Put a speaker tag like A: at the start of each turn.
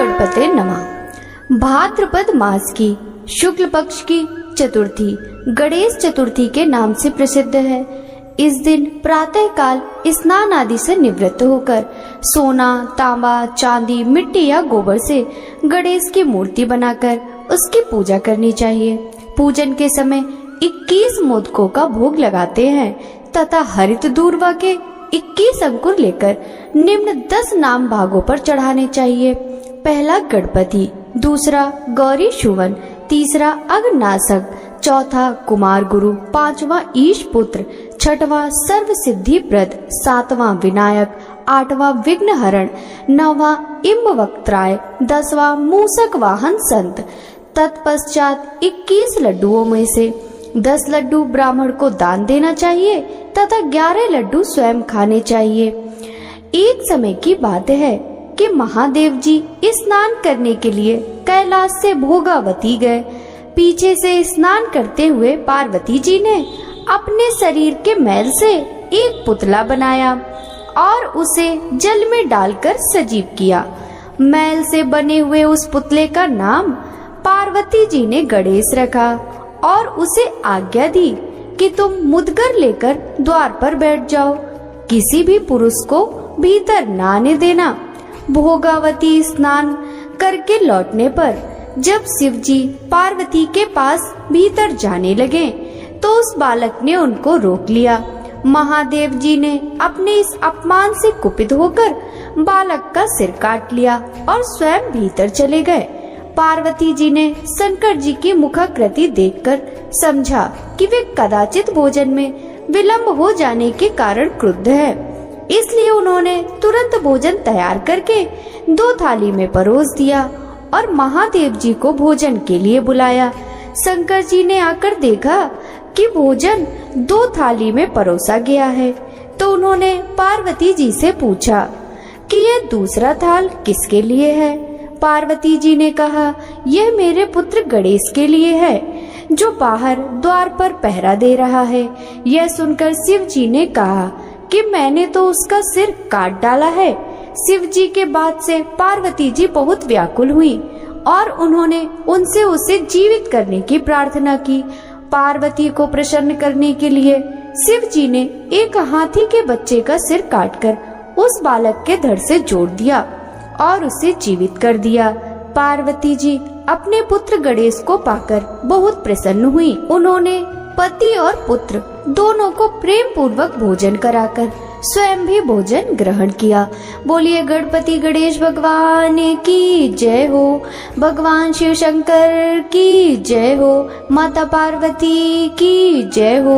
A: गणपते नमः। भाद्रपद मास की शुक्ल पक्ष की चतुर्थी गणेश चतुर्थी के नाम से प्रसिद्ध है। इस दिन प्रातः काल स्नान आदि से निवृत्त होकर सोना, तांबा, चांदी, मिट्टी या गोबर से गणेश की मूर्ति बनाकर उसकी पूजा करनी चाहिए। पूजन के समय 21 मोदकों का भोग लगाते हैं तथा हरित दूर्वा के 21 अंकुर लेकर निम्न 10 नाम भागों पर चढ़ाने चाहिए। पहला गणपति, दूसरा गौरी शुवन, तीसरा अग्नासक, चौथा कुमार गुरु, पांचवा ईश पुत्र, छठवां सर्व सिद्धि प्रद, सातवां विनायक, आठवां विघ्न हरण, नौवां इम्बवक्त्राय, 10वां मूसक वाहन संत। तत्पश्चात 21 लड्डुओं में से 10 लड्डू ब्राह्मण को दान देना चाहिए तथा 11 लड्डू स्वयं खाने चाहिए। एक समय की बात है कि महादेव जी स्नान करने के लिए कैलाश से भोगावती गए। पीछे से स्नान करते हुए पार्वती जी ने अपने शरीर के मैल से एक पुतला बनाया और उसे जल में डालकर सजीव किया। मैल से बने हुए उस पुतले का नाम पार्वती जी ने गणेश रखा और उसे आज्ञा दी कि तुम मुद्गर लेकर द्वार पर बैठ जाओ, किसी भी पुरुष को भीतर न आने देना। भोगावती स्नान करके लौटने पर जब शिव जी पार्वती के पास भीतर जाने लगे तो उस बालक ने उनको रोक लिया। महादेव जी ने अपने इस अपमान से कुपित होकर बालक का सिर काट लिया और स्वयं भीतर चले गए। पार्वती जी ने शंकर जी की मुखाकृति देखकर समझा कि वे कदाचित भोजन में विलंब हो जाने के कारण क्रुद्ध है, इसलिए उन्होंने तुरंत भोजन तैयार करके 2 थाली में परोस दिया और महादेव जी को भोजन के लिए बुलाया। शंकर जी ने आकर देखा कि भोजन 2 थाली में परोसा गया है, तो उन्होंने पार्वती जी से पूछा कि यह दूसरा थाल किसके लिए है। पार्वती जी ने कहा, यह मेरे पुत्र गणेश के लिए है, जो बाहर द्वार पर पहरा दे रहा है। यह सुनकर शिव जी ने कहा कि मैंने तो उसका सिर काट डाला है। शिव जी के बात से पार्वती जी बहुत व्याकुल हुई और उन्होंने उनसे उसे जीवित करने की प्रार्थना की। पार्वती को प्रसन्न करने के लिए शिव जी ने एक हाथी के बच्चे का सिर काटकर उस बालक के धड़ से जोड़ दिया और उसे जीवित कर दिया। पार्वती जी अपने पुत्र गणेश को पाकर बहुत प्रसन्न हुई। उन्होंने पति और पुत्र दोनों को प्रेम पूर्वक भोजन कराकर स्वयं भी भोजन ग्रहण किया। बोलिए गणपति गणेश भगवान की जय हो, भगवान शिव शंकर की जय हो, माता पार्वती की जय हो।